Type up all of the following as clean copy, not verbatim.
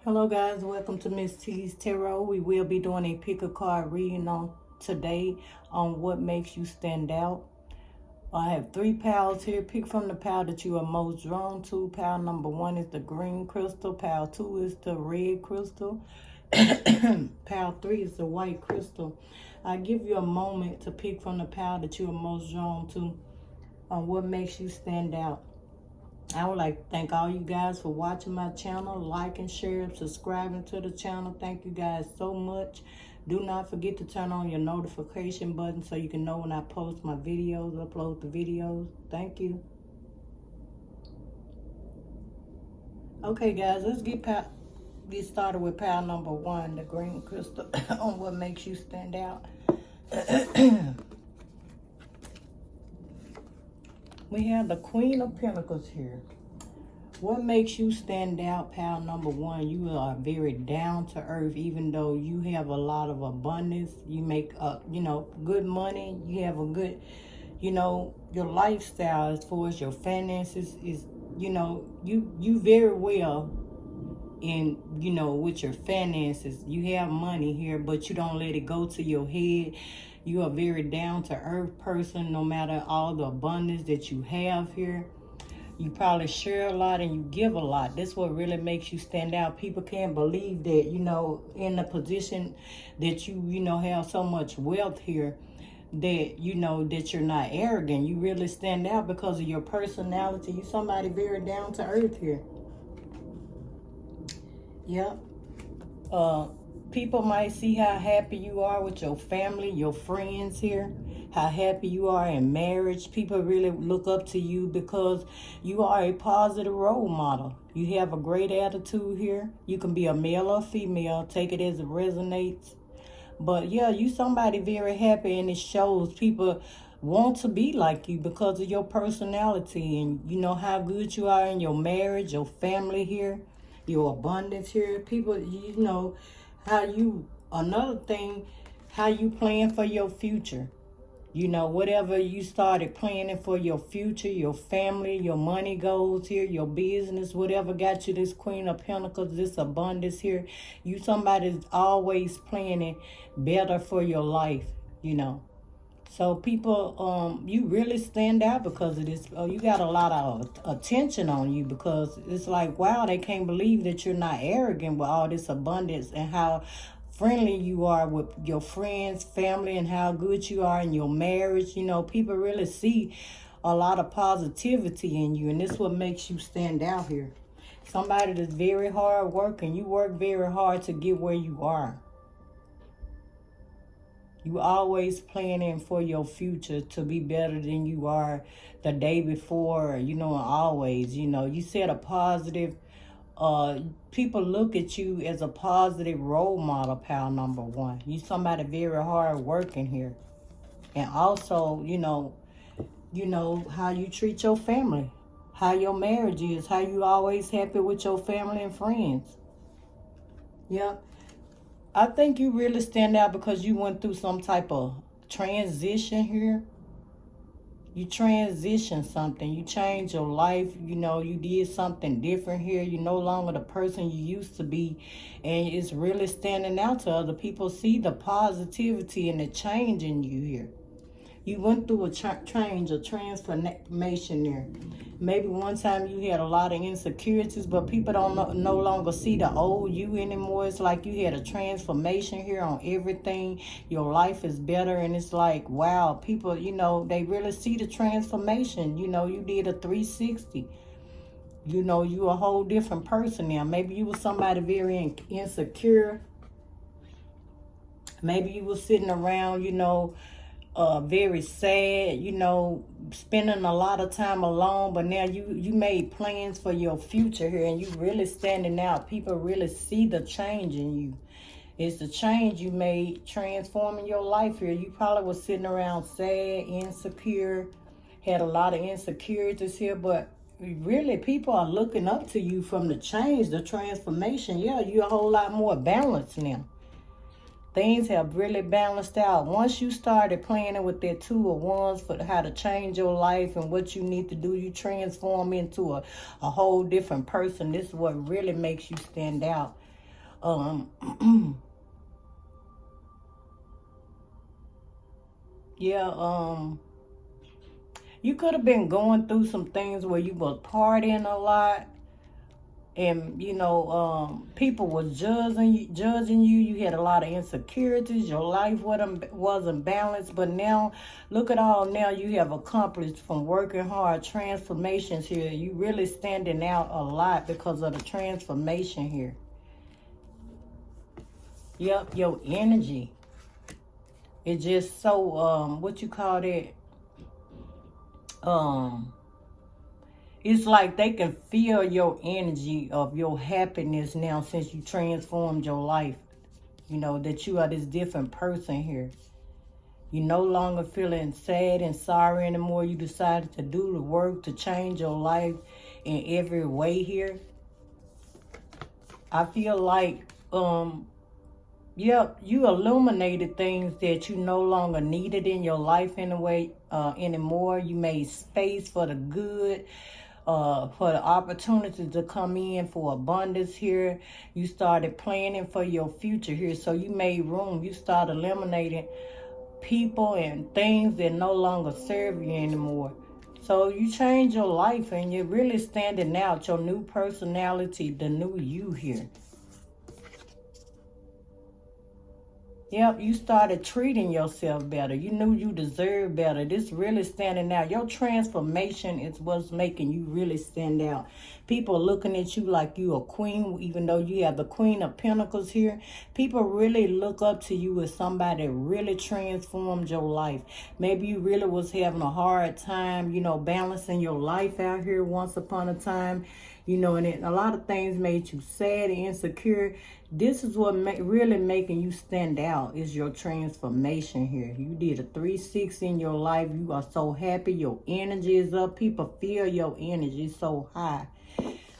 Hello guys, welcome to Miss T's Tarot. We will be doing a pick a card reading on today on what makes you stand out. I have 3 piles here. Pick from the pile that you are most drawn to. Pile number 1 is the green crystal. Pile 2 is the red crystal. Pile 3 is the white crystal. I give you a moment to pick from the pile that you are most drawn to on what makes you stand out. I would like to thank all you guys for watching my channel, liking, sharing, subscribing to the channel. Thank you guys so much. Do not forget to turn on your notification button so you can know when I post my videos, upload the videos. Thank you. Okay guys, let's get started with pile number 1, the green crystal, on what makes you stand out. We have the Queen of Pentacles here. What makes you stand out, pile number 1? You are very down to earth, even though you have a lot of abundance. You make, good money. You have a good, your lifestyle as far as your finances is, you very well in, with your finances. You have money here, but you don't let it go to your head. You are a very down to earth person, no matter all the abundance that you have here. You probably share a lot and you give a lot. That's what really makes you stand out. People can't believe that, in the position that you have so much wealth here, that, that you're not arrogant. You really stand out because of your personality. You're somebody very down to earth here. Yep. People might see how happy you are with your family, your friends here, how happy you are in marriage. People really look up to you because you are a positive role model. You have a great attitude here. You can be a male or female. Take it as it resonates. But yeah, you somebody very happy, and it shows. People want to be like you because of your personality and how good you are in your marriage, your family here, your abundance here. People, another thing, how you plan for your future. Whatever you started planning for your future, your family, your money goals here, your business, whatever got you this Queen of Pentacles, this abundance here. You somebody's always planning better for your life, So people, you really stand out because of this. You got a lot of attention on you because it's like, wow, they can't believe that you're not arrogant with all this abundance and how friendly you are with your friends, family, and how good you are in your marriage. People really see a lot of positivity in you, and this is what makes you stand out here. Somebody that's very hard working. You work very hard to get where you are. You always planning for your future to be better than you are the day before, and always, you set a positive, people look at you as a positive role model, pal number 1. You somebody very hard working here. And also, how you treat your family, how your marriage is, how you always happy with your family and friends. Yeah. I think you really stand out because you went through some type of transition here. You transitioned something. You changed your life. You did something different here. You're no longer the person you used to be. And it's really standing out to other people. See the positivity and the change in you here. You went through a change, a transformation there. Maybe one time you had a lot of insecurities, but people don't no longer see the old you anymore. It's like you had a transformation here on everything. Your life is better, and it's like, wow, people, they really see the transformation. You did a 360. You a whole different person now. Maybe you were somebody very insecure. Maybe you were sitting around, very sad, spending a lot of time alone, but now you made plans for your future here, and you really standing out. People really see the change in you. It's the change you made transforming your life here. You probably was sitting around sad, insecure, had a lot of insecurities here, but really people are looking up to you from the change, the transformation. Yeah, you're a whole lot more balanced now. Things have really balanced out. Once you started planning with that 2 of Wands for how to change your life and what you need to do, you transform into a whole different person. This is what really makes you stand out. Yeah, you could have been going through some things where you was partying a lot, and people was judging you. You had a lot of insecurities. Your life wasn't balanced. But now, look at all now you have accomplished from working hard. Transformations here. You really standing out a lot because of the transformation here. Yep, your energy. It's just so what you call that? Um It's like they can feel your energy of your happiness now since you transformed your life. That you are this different person here. You're no longer feeling sad and sorry anymore. You decided to do the work to change your life in every way here. I feel like, yep, you illuminated things that you no longer needed in your life anymore. You made space for the good. For the opportunity to come in for abundance here. You started planning for your future here. So you made room. You started eliminating people and things that no longer serve you anymore. So you changed your life and you're really standing out. Your new personality, the new you here. Yep, you started treating yourself better. You knew you deserved better. This really standing out. Your transformation is what's making you really stand out. People looking at you like you a queen, even though you have the Queen of Pentacles here. People really look up to you as somebody that really transformed your life. Maybe you really was having a hard time, balancing your life out here once upon a time. And a lot of things made you sad and insecure. This is what really making you stand out is your transformation here. You did a 360 in your life. You are so happy. Your energy is up. People feel your energy so high.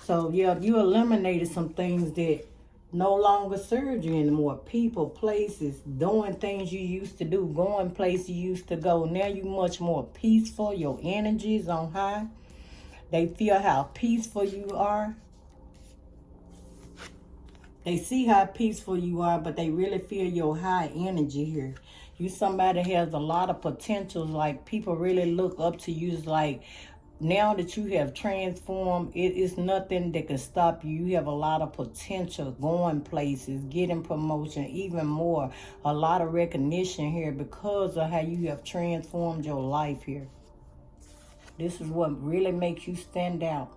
So, yeah, you eliminated some things that no longer serve you anymore. People, places, doing things you used to do, going places you used to go. Now you much more peaceful. Your energy is on high. They feel how peaceful you are. They see how peaceful you are, but they really feel your high energy here. You somebody has a lot of potentials. Like people really look up to you. It's like now that you have transformed, it is nothing that can stop you. You have a lot of potential, going places, getting promotion, even more. A lot of recognition here because of how you have transformed your life here. This is what really makes you stand out.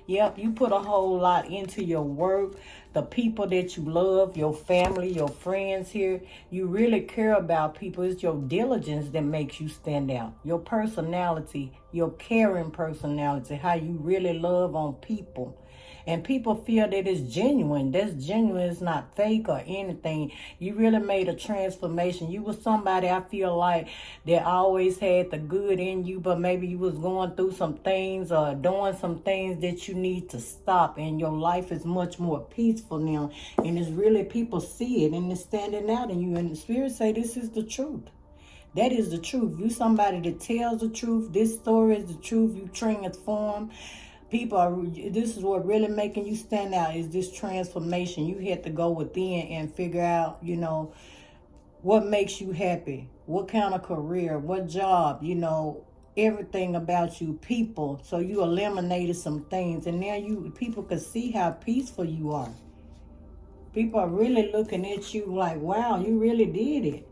Yep, you put a whole lot into your work, the people that you love, your family, your friends here. You really care about people. It's your diligence that makes you stand out. Your personality, your caring personality, how you really love on people. And people feel that it's genuine. That's genuine. It's not fake or anything. You really made a transformation. You was somebody I feel like that always had the good in you, but maybe you was going through some things or doing some things that you need to stop. And your life is much more peaceful now. And it's really, people see it and it's standing out in you. And the Spirit say this is the truth. That is the truth. You somebody that tells the truth. This story is the truth. You transform. This is what really making you stand out is this transformation. You had to go within and figure out, what makes you happy, what kind of career, what job, everything about you, people. So you eliminated some things, and now people can see how peaceful you are. People are really looking at you like, wow, you really did it.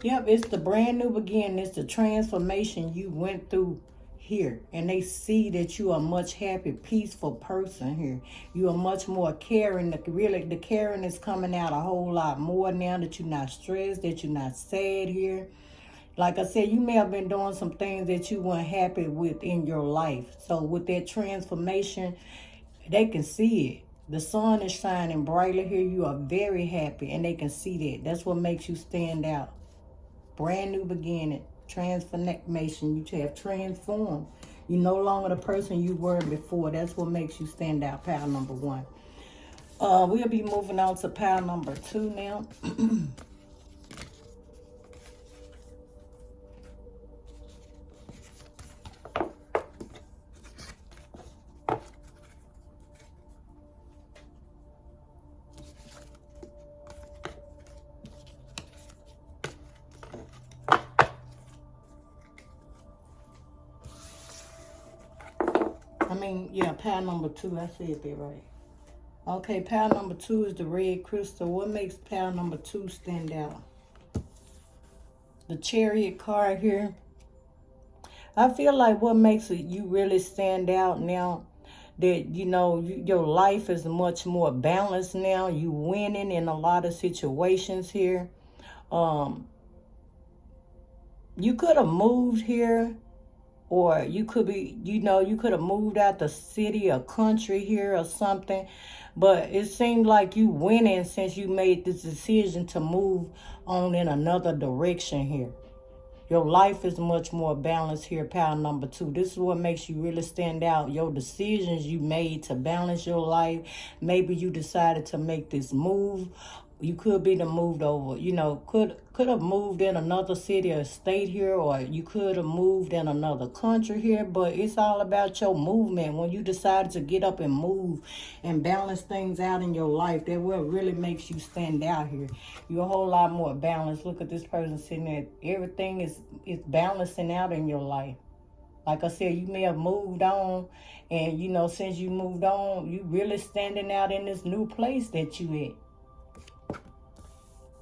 Yep, it's the brand new beginning. It's the transformation you went through here, and they see that you are a much happy, peaceful person here. You are much more caring. The caring is coming out a whole lot more now that you're not stressed, that you're not sad here. Like I said, you may have been doing some things that you weren't happy with in your life. So with that transformation, they can see it. The sun is shining brightly here. You are very happy, and they can see that. That's what makes you stand out. Brand new beginning. Transformation. You have transformed. You're no longer the person you were before. That's what makes you stand out. Pile number 1. We'll be moving on to pile number 2 now. Yeah, pile number 2. I said that right. Okay, pile number 2 is the red crystal. What makes pile number 2 stand out? The Chariot card here. I feel like what makes you really stand out now, that, you know, your life is much more balanced now. You winning in a lot of situations here. You could have moved here, or you could be, you know, you could have moved out the city or country here or something. But it seemed like you winning since you made this decision to move on in another direction here. Your life is much more balanced here, pile number 2. This is what makes you really stand out. Your decisions you made to balance your life. Maybe you decided to make this move. You could be moved over, you know, could have moved in another city or state here, or you could have moved in another country here. But it's all about your movement. When you decided to get up and move and balance things out in your life, that what really makes you stand out here. You're a whole lot more balanced. Look at this person sitting there. Everything is balancing out in your life. Like I said, you may have moved on, and, you know, since you moved on, you really standing out in this new place that you at.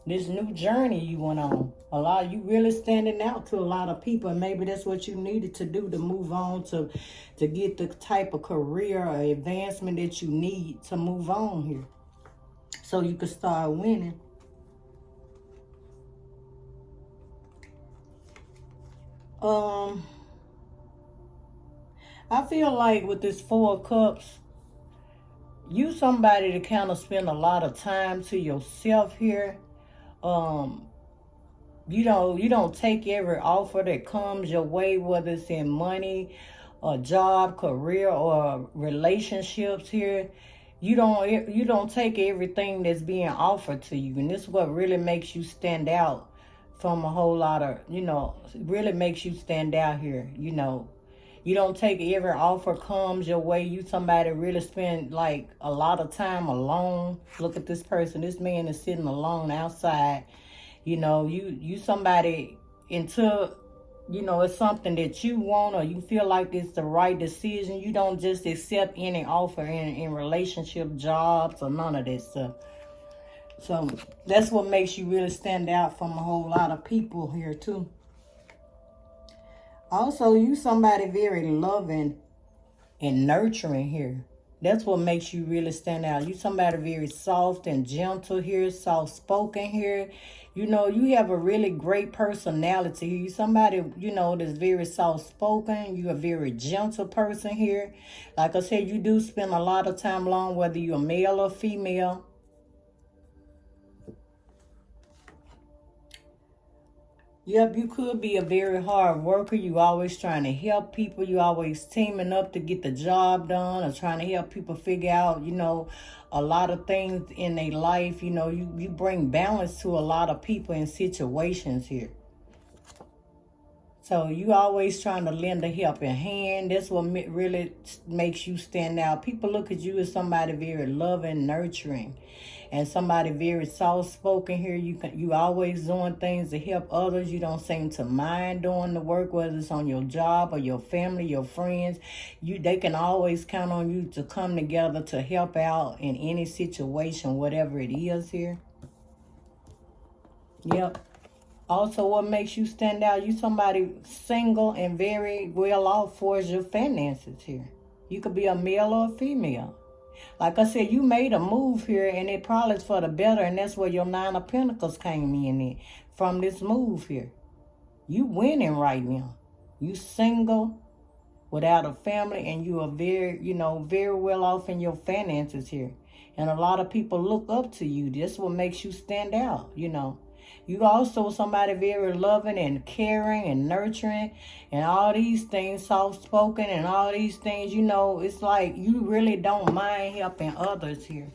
This new journey you went on. You really standing out to a lot of people. And maybe that's what you needed to do to move on, to get the type of career or advancement that you need to move on here. So you could start winning. I feel like with this 4 of Cups, you somebody to kind of spend a lot of time to yourself here. You don't take every offer that comes your way, whether it's in money, a job, career, or relationships here. You don't take everything that's being offered to you. And this is what really makes you stand out from a whole lot of, you know, really makes you stand out here, you know. You don't take every offer comes your way. You somebody really spend like a lot of time alone. Look at this person. This man is sitting alone outside. You know, you somebody until, you know, it's something that you want or you feel like it's the right decision. You don't just accept any offer in relationship, jobs, or none of that stuff. So that's what makes you really stand out from a whole lot of people here too. Also, you somebody very loving and nurturing here. That's what makes you really stand out. You somebody very soft and gentle here, soft-spoken here. You know, you have a really great personality. You somebody, you know, that's very soft-spoken. You're a very gentle person here. Like I said, you do spend a lot of time alone, whether you're male or female. Yep, you could be a very hard worker. You always trying to help people. You always teaming up to get the job done or trying to help people figure out, you know, a lot of things in their life. You know, you bring balance to a lot of people and situations here. So you always trying to lend a helping hand. That's what really makes you stand out. People look at you as somebody very loving, nurturing, and somebody very soft-spoken here. You always doing things to help others. You don't seem to mind doing the work, whether it's on your job or your family, your friends. They can always count on you to come together to help out in any situation, whatever it is here. Yep. Also, what makes you stand out, you somebody single and very well off for your finances here. You could be a male or a female. Like I said, you made a move here, and it probably is for the better, and that's where your 9 of Pentacles came in from this move here. You winning right now. You single, without a family, and you are very, you know, very well off in your finances here. And a lot of people look up to you. That's what makes you stand out, you know. You also somebody very loving and caring and nurturing and all these things, soft-spoken and all these things, you know, it's like you really don't mind helping others here.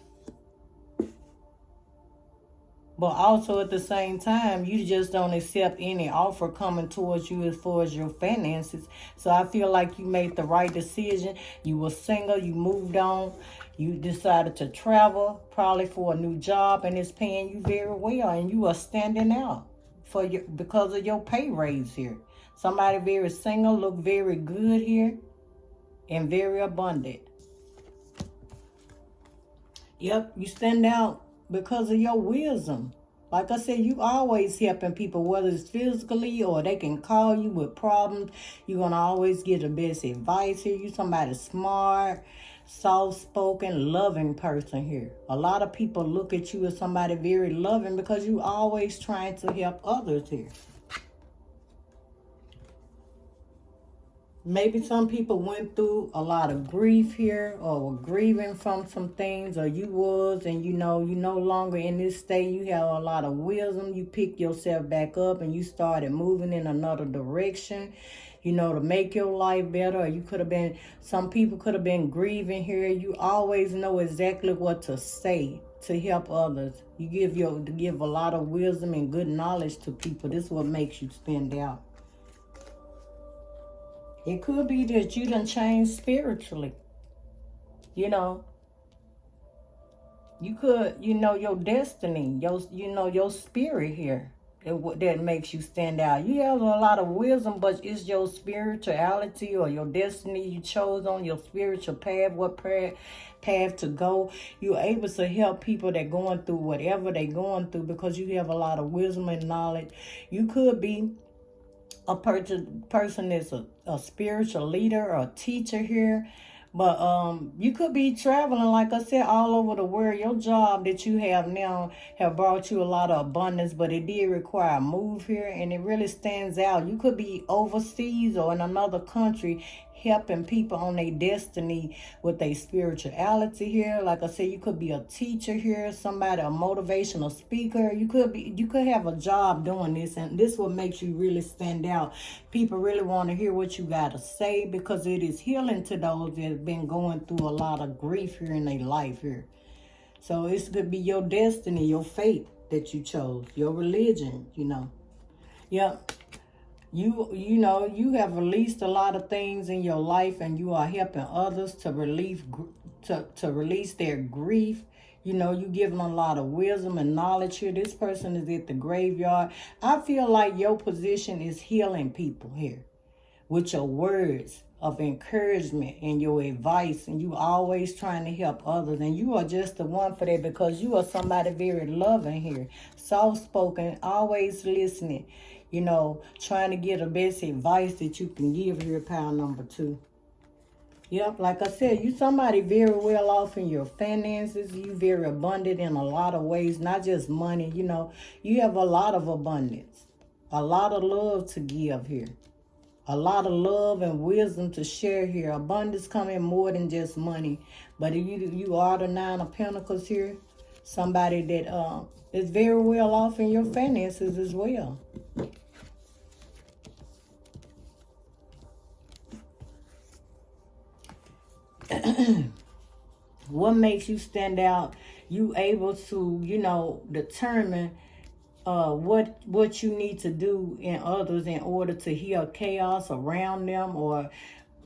But also at the same time, you just don't accept any offer coming towards you as far as your finances. So I feel like you made the right decision. You were single, you moved on. You decided to travel, probably for a new job, and it's paying you very well, and you are standing out because of your pay raise here. Somebody very single, look very good here. and very abundant. Yep, you stand out because of your wisdom. Like I said, you always helping people, whether it's physically or they can call you with problems. You're going to always get the best advice here. You somebody smart, soft-spoken, loving person here. A lot of people look at you as somebody very loving because you always trying to help others here. Maybe some people went through a lot of grief here or were grieving from some things, or you was, and you know, you no longer in this state. You have a lot of wisdom. You picked yourself back up and you started moving in another direction, you know, to make your life better. Or you could have been, some people could have been grieving here. You always know exactly what to say to help others. You give a lot of wisdom and good knowledge to people. This is what makes you stand out. It could be that you done changed spiritually. You know, you could, you know, your destiny, your spirit here, that makes you stand out. You have a lot of wisdom, but it's your spirituality or your destiny you chose on, your spiritual path, what path to go. You're able to help people that going through whatever they're going through because you have a lot of wisdom and knowledge. You could be a person that's a spiritual leader or a teacher here. But you could be traveling, like I said, all over the world. Your job that you have now have brought you a lot of abundance, but it did require a move here, and it really stands out. You could be overseas or in another country helping people on their destiny with their spirituality here. Like I said, you could be a teacher here, somebody, a motivational speaker. You could have a job doing this, and this what makes you really stand out. People really want to hear what you got to say because it is healing to those that have been going through a lot of grief here in their life here. So it could be your destiny, your fate that you chose, your religion, you know. Yep. You know, you have released a lot of things in your life, and you are helping others to release their grief. You know, you give them a lot of wisdom and knowledge here. This person is at the graveyard. I feel like your position is healing people here with your words of encouragement and your advice, and you always trying to help others, and you are just the one for that because you are somebody very loving here, soft-spoken, always listening, you know, trying to get the best advice that you can give here, pile number 2. Yep, like I said, you somebody very well off in your finances. You very abundant in a lot of ways, not just money. You know, you have a lot of abundance, a lot of love to give here, a lot of love and wisdom to share here. Abundance coming more than just money, but you are the 9 of Pentacles here. Somebody that is very well off in your finances as well. What makes you stand out? You able to, you know, determine what you need to do in others in order to heal chaos around them or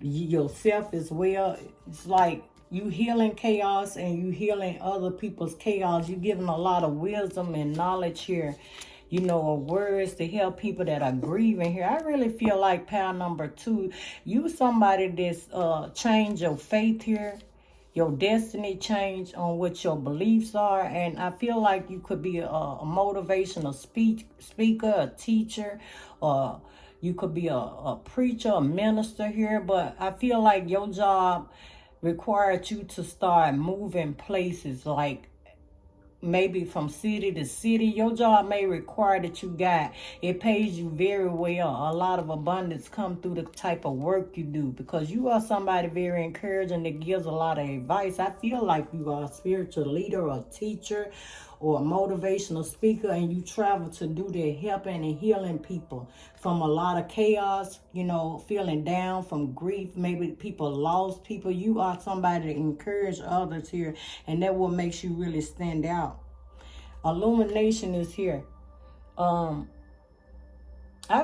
yourself as well. It's like you healing chaos and you healing other people's chaos. You giving a lot of wisdom and knowledge here, you know, words to help people that are grieving here. I really feel like pile number 2, you somebody that's changed your faith here, your destiny change on what your beliefs are. And I feel like you could be a motivational speaker, a teacher, or you could be a preacher, a minister here. But I feel like your job required you to start moving places, like maybe from city to city. Your job may require that it pays you very well. A lot of abundance come through the type of work you do because you are somebody very encouraging that gives a lot of advice. I feel like you are a spiritual leader or a teacher or a motivational speaker, and you travel to do that, helping and healing people from a lot of chaos, you know, feeling down from grief. Maybe people lost people. You are somebody to encourage others here, and that what makes you really stand out. Illumination is here. I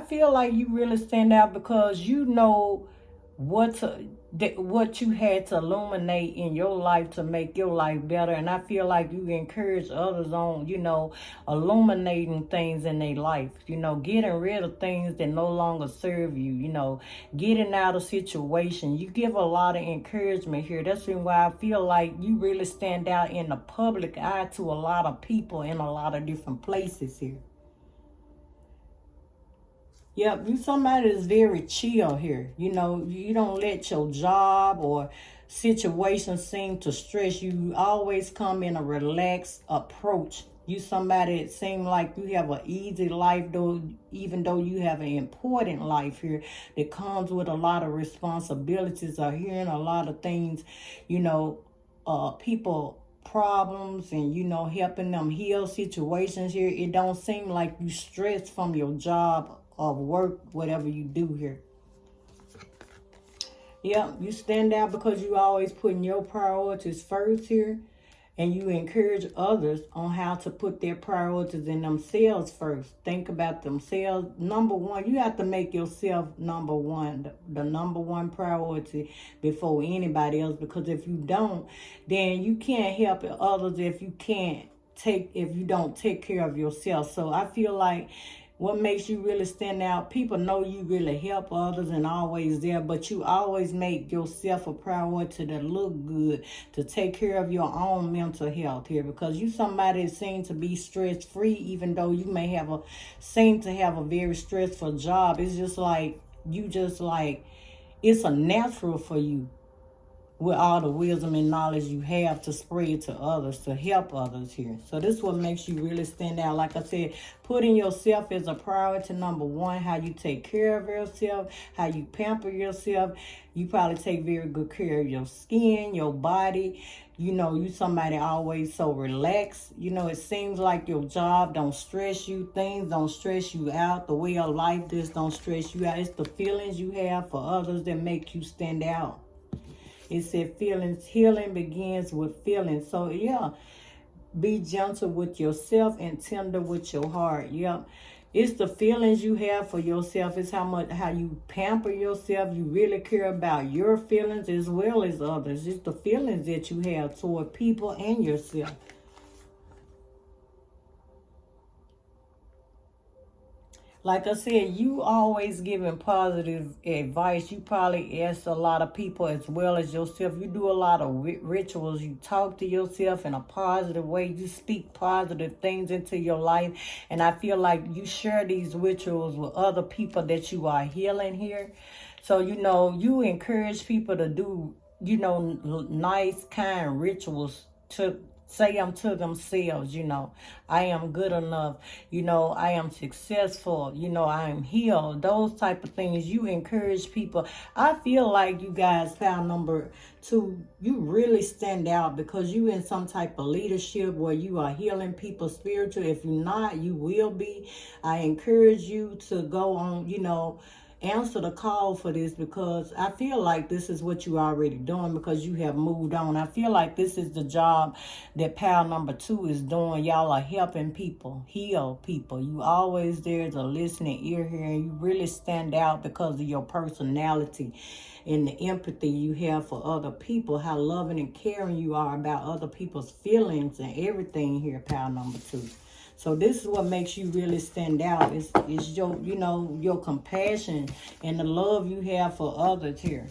feel like you really stand out because you know what to, what you had to illuminate in your life to make your life better. And I feel like you encourage others on, illuminating things in their life, getting rid of things that no longer serve you, getting out of situations. You give a lot of encouragement here. That's why I feel like you really stand out in the public eye to a lot of people in a lot of different places here. Yep, you somebody that's very chill here. You don't let your job or situation seem to stress you. You always come in a relaxed approach. You somebody that seem like you have an easy life, though, even though you have an important life here that comes with a lot of responsibilities or hearing a lot of things, people problems and helping them heal situations here. It don't seem like you stressed from your job of work, whatever you do here. Yeah, you stand out because you always putting your priorities first here, and you encourage others on how to put their priorities in themselves first. Think about themselves. Number one, you have to make yourself number one, the number one priority before anybody else, because if you don't, then you can't help others if you don't take care of yourself. So I feel like what makes you really stand out, people know you really help others and always there, but you always make yourself a priority to look good, to take care of your own mental health here, because you somebody that seems to be stress-free, even though you may seem to have a very stressful job. It's just like, it's a natural for you, with all the wisdom and knowledge you have to spread to others, to help others here. So this is what makes you really stand out. Like I said, putting yourself as a priority, number one, how you take care of yourself, how you pamper yourself. You probably take very good care of your skin, your body. You somebody always so relaxed. It seems like your job don't stress you. Things don't stress you out. The way of life just don't stress you out. It's the feelings you have for others that make you stand out. It said healing begins with feelings. So yeah, be gentle with yourself and tender with your heart. Yep. It's the feelings you have for yourself. It's how you pamper yourself. You really care about your feelings as well as others. It's the feelings that you have toward people and yourself. Like I said, you always giving positive advice. You probably ask a lot of people as well as yourself. You do a lot of rituals. You talk to yourself in a positive way. You speak positive things into your life. And I feel like you share these rituals with other people that you are healing here. So, you encourage people to do, nice, kind rituals to say them to themselves. I am good enough, I am successful, I am healed. Those type of things you encourage people. I feel like you guys found number two, you really stand out because you in some type of leadership where you are healing people spiritually. If you're not, you will be. I encourage you to go on, answer the call for this, because I feel like this is what you already doing because you have moved on. I feel like this is the job that pal number two is doing. Y'all are helping people, heal people. You always there as a listening ear here, and you really stand out because of your personality and the empathy you have for other people, how loving and caring you are about other people's feelings and everything here, pal number two. So this is what makes you really stand out. It's your, your compassion and the love you have for others here.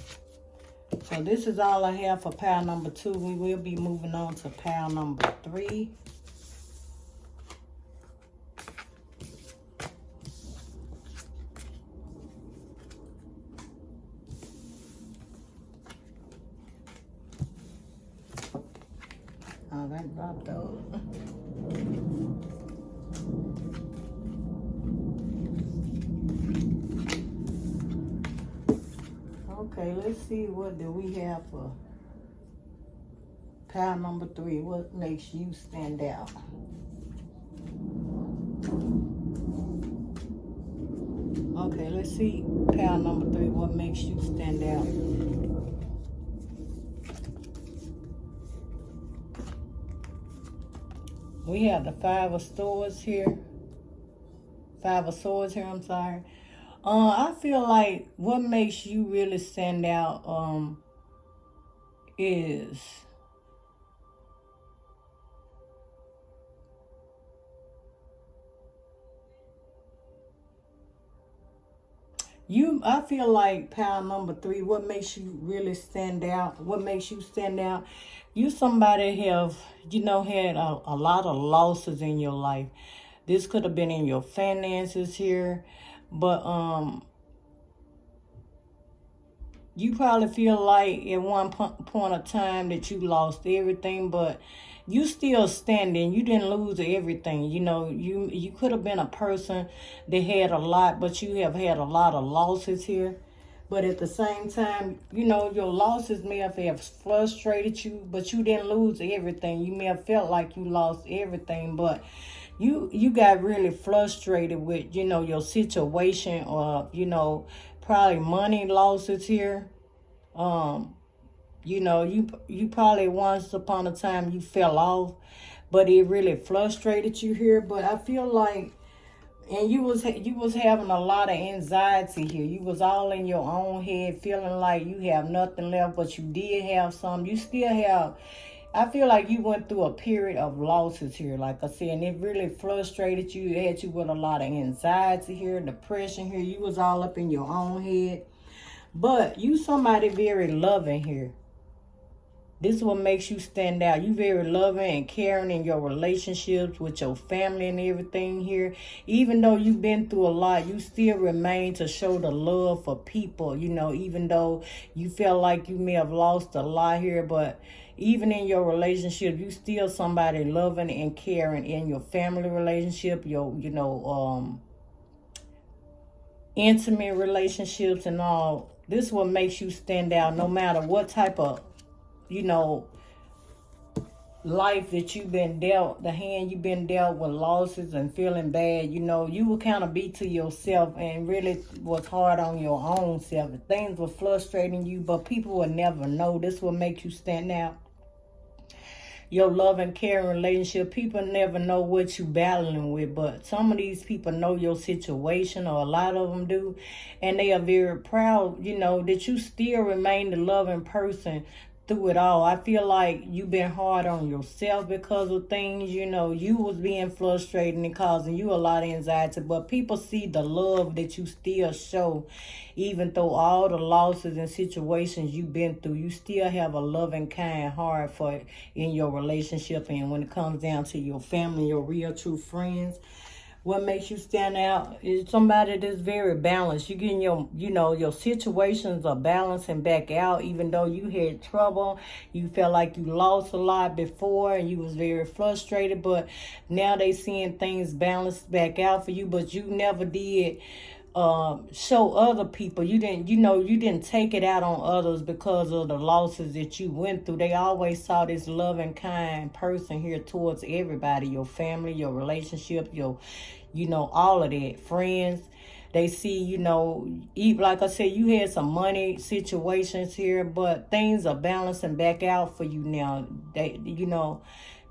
So this is all I have for pile number two. We will be moving on to pile number three. Oh, that dropped those. Okay, let's see, what do we have for pile number three? What makes you stand out? Okay, let's see, pile number three, what makes you stand out? We have the Five of Swords here. Five of Swords here, I'm sorry. I feel like what makes you really stand out, is I feel like power number 3, what makes you really stand out? What makes you stand out? You somebody have, had a lot of losses in your life. This could have been in your finances here, but you probably feel like at one point of time that you lost everything, but you still standing. You didn't lose everything. You could have been a person that had a lot, but you have had a lot of losses here. But at the same time, your losses may have frustrated you, but you didn't lose everything. You may have felt like you lost everything, but you got really frustrated with, your situation, or, probably money losses here. You probably once upon a time you fell off, but it really frustrated you here. But I feel like, and you was having a lot of anxiety here. You was all in your own head, feeling like you have nothing left, but you did have some. You still have. I feel like you went through a period of losses here, like I said, and it really frustrated you. It had you with a lot of anxiety here, depression here. You was all up in your own head. But you somebody very loving here. This is what makes you stand out. You very loving and caring in your relationships with your family and everything here. Even though you've been through a lot, you still remain to show the love for people. Even though you feel like you may have lost a lot here, but even in your relationship, you still somebody loving and caring in your family relationship, your intimate relationships and all. This is what makes you stand out no matter what type of life that you've been dealt, the hand you've been dealt with losses and feeling bad. You will kind of be to yourself and really was hard on your own self. Things were frustrating you, but people will never know. This will make you stand out. Your love and caring relationship, people never know what you battling with, but some of these people know your situation, or a lot of them do, and they are very proud, that you still remain the loving person through it all. I feel like you've been hard on yourself because of things, you was being frustrated and causing you a lot of anxiety, but people see the love that you still show. Even though all the losses and situations you've been through, you still have a loving, kind heart for in your relationship, and when it comes down to your family, your real true friends. What makes you stand out is somebody that's very balanced. You getting your situations are balancing back out. Even though you had trouble, you felt like you lost a lot before and you was very frustrated, but now they seeing things balanced back out for you, but you never did show other people. You didn't take it out on others because of the losses that you went through. They always saw this loving, kind person here towards everybody, your family, your relationship, all of that, friends. They see, like I said, you had some money situations here, but things are balancing back out for you now.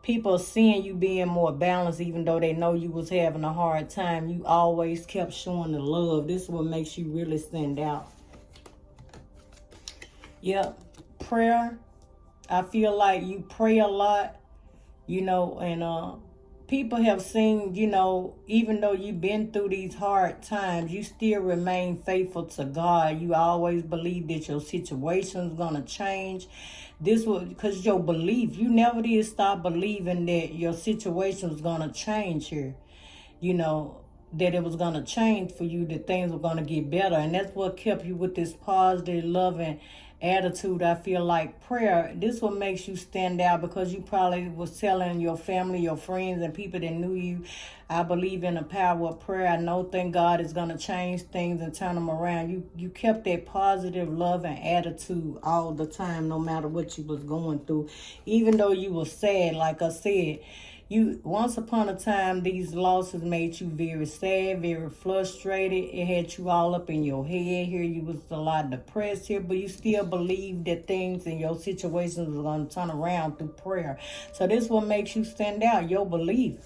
People seeing you being more balanced, even though they know you was having a hard time. You always kept showing the love. This is what makes you really stand out. Yep. Prayer. I feel like you pray a lot, and people have seen, even though you've been through these hard times, you still remain faithful to God. You always believe that your situation's going to change. This was because your belief, you never did stop believing that your situation was going to change here. That it was going to change for you, that things were going to get better. And that's what kept you with this positive, loving attitude. I feel like prayer, this what makes you stand out, because you probably was telling your family, your friends, and people that knew you, I believe in the power of prayer. I know, thank God, is going to change things and turn them around. You kept that positive, loving attitude all the time, no matter what you was going through. Even though you was sad, like I said, Once upon a time, these losses made you very sad, very frustrated. It had you all up in your head here. You was a lot depressed here, but you still believed that things in your situations was going to turn around through prayer. So this is what makes you stand out, your belief.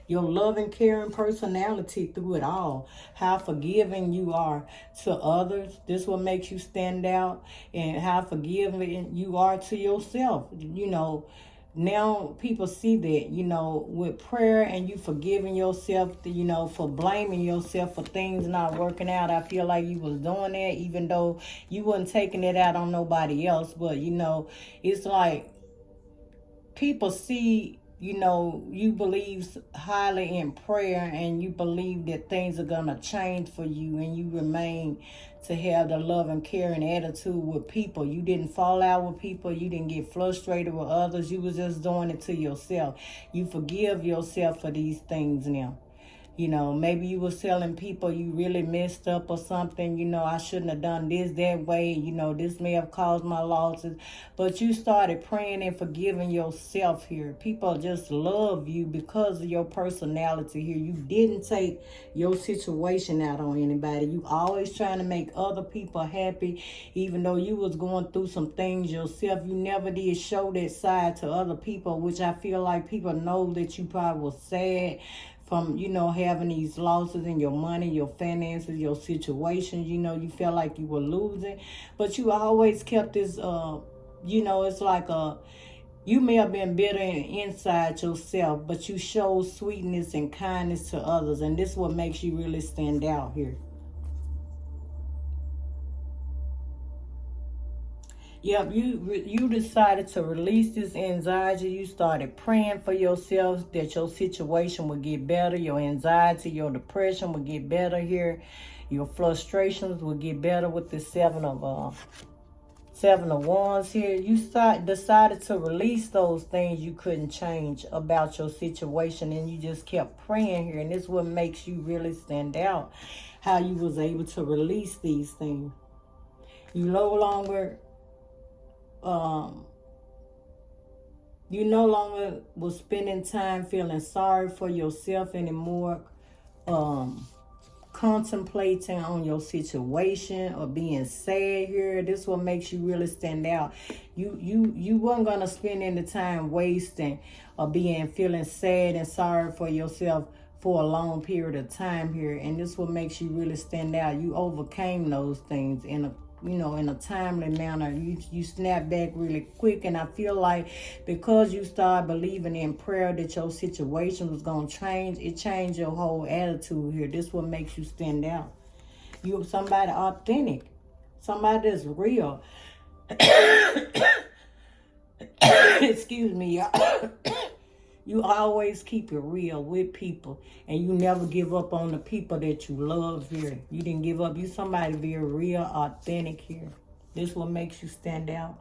Your loving, caring personality through it all. How forgiving you are to others. This what makes you stand out. And how forgiving you are to yourself. Now people see that, with prayer and you forgiving yourself, for blaming yourself for things not working out. I feel like you was doing that even though you wasn't taking it out on nobody else. But, it's like people see, you believe highly in prayer and you believe that things are going to change for you, and you remain to have the love and caring attitude with people. You didn't fall out with people. You didn't get frustrated with others. You was just doing it to yourself. You forgive yourself for these things now. Maybe you were telling people you really messed up or something. I shouldn't have done this that way. This may have caused my losses. But you started praying and forgiving yourself here. People just love you because of your personality here. You didn't take your situation out on anybody. You always trying to make other people happy. Even though you was going through some things yourself, you never did show that side to other people, which I feel like people know that you probably was sad from, having these losses in your money, your finances, your situations. You felt like you were losing. But you always kept this, it's like you may have been bitter inside yourself, but you showed sweetness and kindness to others. And this is what makes you really stand out here. Yep, you decided to release this anxiety. You started praying for yourself that your situation would get better. Your anxiety, your depression would get better here. Your frustrations would get better with the Seven of Wands here. You decided to release those things you couldn't change about your situation, and you just kept praying here. And this is what makes you really stand out, how you was able to release these things. You no longer was spending time feeling sorry for yourself anymore, contemplating on your situation or being sad here. This is what makes you really stand out. You weren't gonna spend any time wasting or feeling sad and sorry for yourself for a long period of time here. And this is what makes you really stand out. You overcame those things in a timely manner. You snap back really quick. And I feel like because you started believing in prayer that your situation was going to change, it changed your whole attitude here. This is what makes you stand out. You're somebody authentic, somebody that's real. Excuse me, y'all. You always keep it real with people, and you never give up on the people that you love here. You didn't give up. You somebody very real, authentic here. This is what makes you stand out.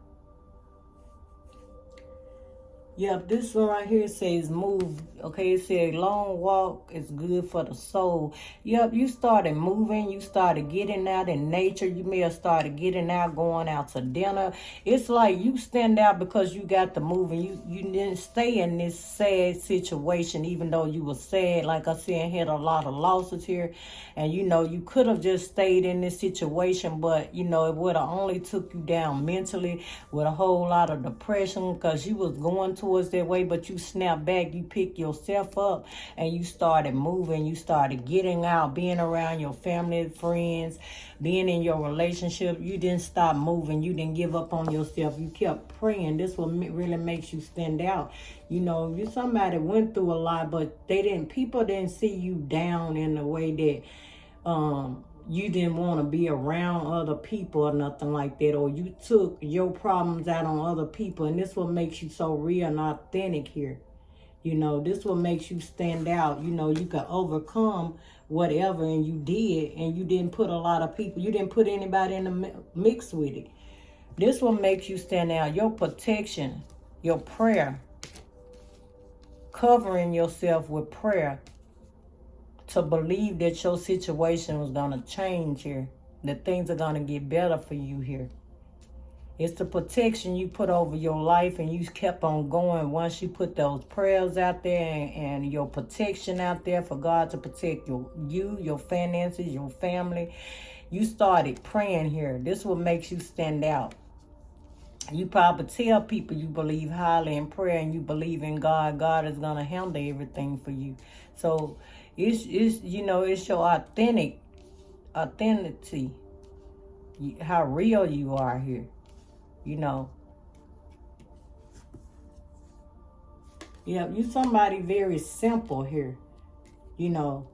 Yep, this one right here says move. Okay, it says long walk is good for the soul. Yep, you started moving. You started getting out in nature. You may have started getting out, going out to dinner. It's like you stand out because you got to move, and you didn't stay in this sad situation, even though you were sad. Like I said, had a lot of losses here. And, you could have just stayed in this situation, but, it would have only took you down mentally with a whole lot of depression because you was going towards that way. But you snapped back, you picked yourself up, and you started moving. You started getting out, being around your family, friends, being in your relationship. You didn't stop moving. You didn't give up on yourself. You kept praying. This what really makes you stand out. You somebody went through a lot, but people didn't see you down in the way that you didn't want to be around other people or nothing like that, or you took your problems out on other people. And this what makes you so real and authentic here. This what makes you stand out. You can overcome whatever, and you did, and you didn't put a lot of people, you didn't put anybody in the mix with it. This what makes you stand out. Your protection, your prayer, covering yourself with prayer to believe that your situation was going to change here, that things are going to get better for you here. It's the protection you put over your life, and you kept on going once you put those prayers out there and your protection out there for God to protect your finances, your family. You started praying here. This is what makes you stand out. You probably tell people you believe highly in prayer and you believe in God. God is going to handle everything for you. So it's it's your authenticity, how real you are here. Yeah, you somebody very simple here. You know,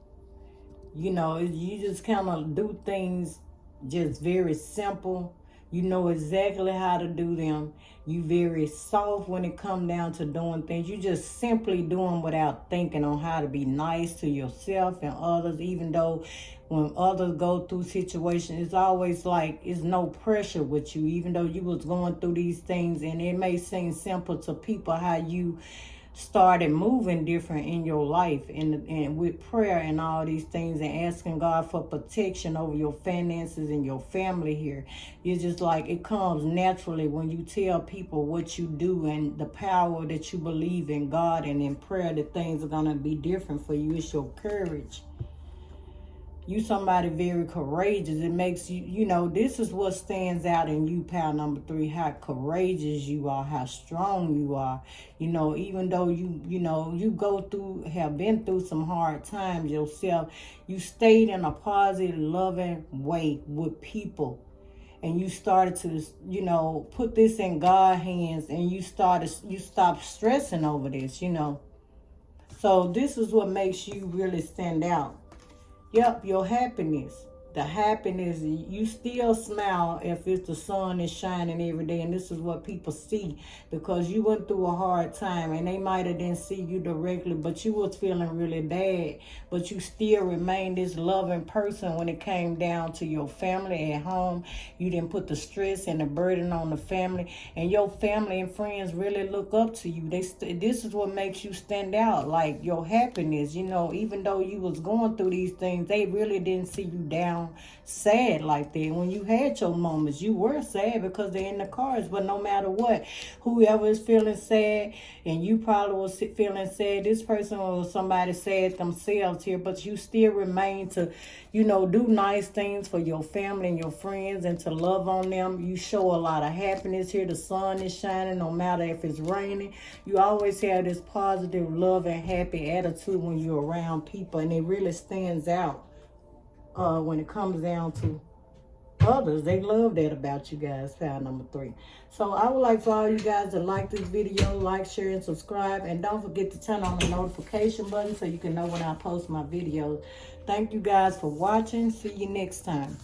you just kind of do things just very simple. You know exactly how to do them. You very soft when it come down to doing things. You just simply do them without thinking on how to be nice to yourself and others. Even though when others go through situations, it's always like it's no pressure with you. Even though you was going through these things, and it may seem simple to people how you started moving different in your life and with prayer and all these things and asking God for protection over your finances and your family here. It's just like it comes naturally when you tell people what you do and the power that you believe in God and in prayer, that things are going to be different for you. It's your courage. You somebody very courageous. It makes you, this is what stands out in you, pal number 3, how courageous you are, how strong you are. Even though you have been through some hard times yourself, you stayed in a positive, loving way with people. And you started to, put this in God's hands, and you stopped stressing over this, So this is what makes you really stand out. Yep, your happiness. The happiness, you still smile if it's the sun is shining every day, and this is what people see because you went through a hard time, and they might have didn't see you directly, but you was feeling really bad, but you still remained this loving person when it came down to your family at home. You didn't put the stress and the burden on the family, and your family and friends really look up to you. This is what makes you stand out, like your happiness. Even though you was going through these things, they really didn't see you down sad like that. When you had your moments, you were sad because they're in the cards, but no matter what, whoever is feeling sad, and you probably was feeling sad, this person or somebody sad themselves here, but you still remain to do nice things for your family and your friends and to love on them. You show a lot of happiness here. The sun is shining no matter if it's raining. You always have this positive, love, and happy attitude when you're around people, and it really stands out. When it comes down to others, they love that about you guys, pal number 3. So I would like for all you guys to like this video, like, share, and subscribe, and don't forget to turn on the notification button so you can know when I post my videos. Thank you guys for watching. See you next time.